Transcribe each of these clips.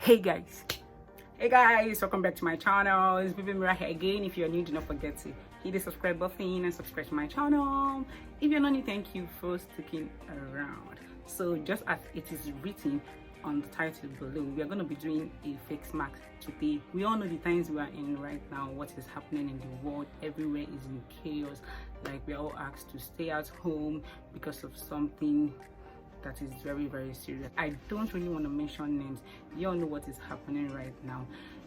Hey guys, welcome back to my channel. It's Baby Mira here again. If you're new, do not forget to hit the subscribe button and subscribe to my channel. If you're not new, thank you for sticking around. So just as it is written on the title below, we are going to be doing a face mask today. We all know the times we are in right now, what is happening in the world. Everywhere is in chaos. Like, we are all asked to stay at home because of something that is very, very serious. I don't really want to mention names. You all know what is happening right now,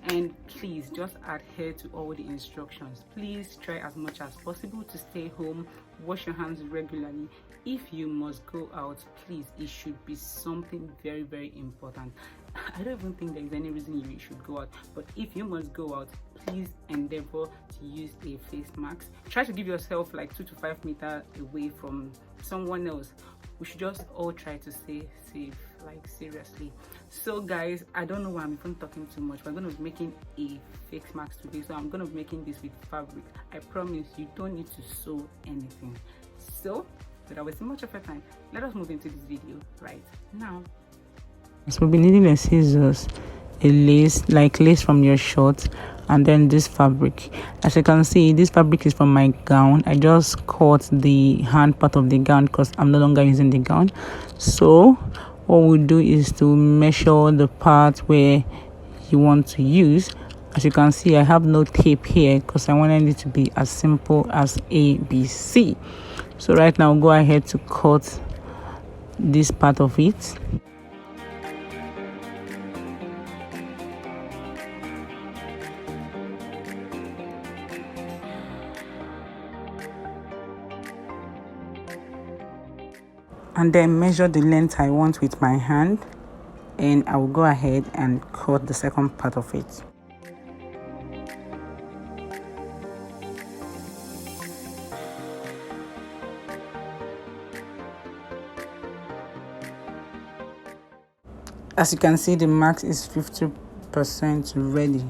and please just adhere to all the instructions. Please try as much as possible to stay home. Wash your hands regularly. If you must go out, please, it should be something very, very important. I don't even think there is any reason you should go out, but if you must go out, please endeavor to use a face mask. Try to give yourself like 2 to 5 meters away from someone else. We should just all try to stay safe, like seriously. So guys, I don't know why I'm even talking too much. We're going to be making a face mask today, so I'm going to be making this with fabric. I promise you don't need to sew anything. So without wasting much of your time, let us move into this video right now. So we'll be needing a scissors, a lace, like lace from your short, and then this fabric. As you can see, this fabric is from my gown. I just cut the hand part of the gown because I'm no longer using the gown. So what we'll do is to measure the part where you want to use. As you can see, I have no tape here because I wanted it to be as simple as ABC. So right now, go ahead to cut this part of it. And then measure the length I want with my hand, and I will go ahead and cut the second part of it. As you can see, the mask is 50% ready.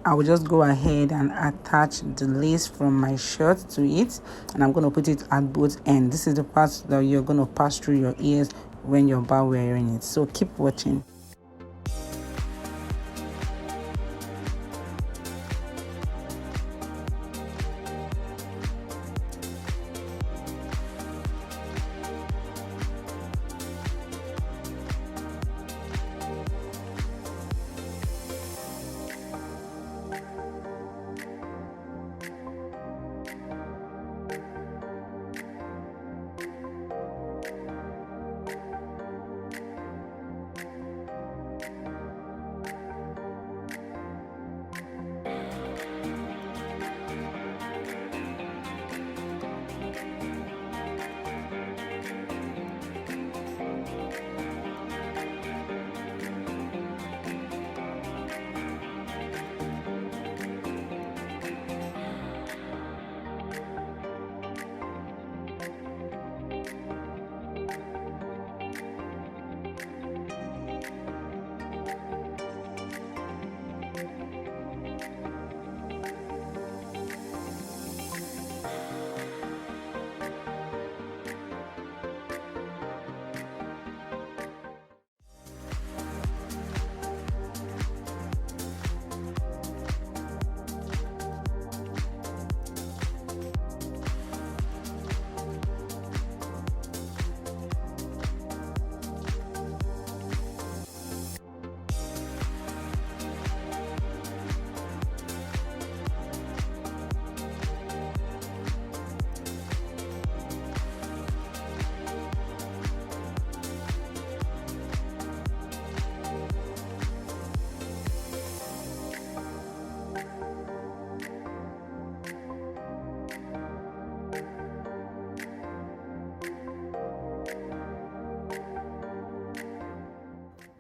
I will just go ahead and attach the lace from my shirt to it, and I'm going to put it at both ends. This is the part that you're going to pass through your ears when you're about wearing it. So keep watching.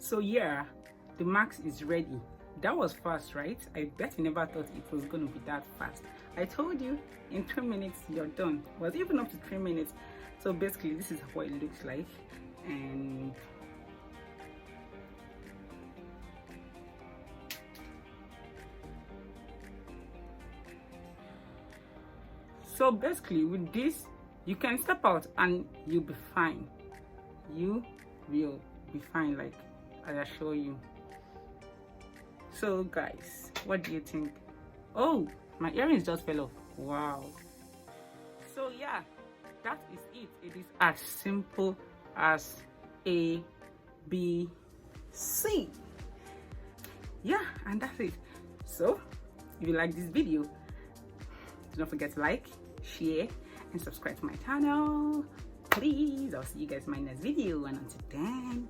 So yeah, the mask is ready. That was fast, right? I bet you never thought it was going to be that fast. I told you, in 2 minutes you're done. Well, even up to 3 minutes. So basically, this is what it looks like. And so basically, with this, you can step out and you'll be fine. You will be fine, like I assure you. So guys, what do you think? Oh, my earrings just fell off. Wow. So yeah, that is it. It is as simple as A, B, C. Yeah, and that's it. So if you like this video, do not forget to like, share, and subscribe to my channel. Please, I'll see you guys in my next video, and until then,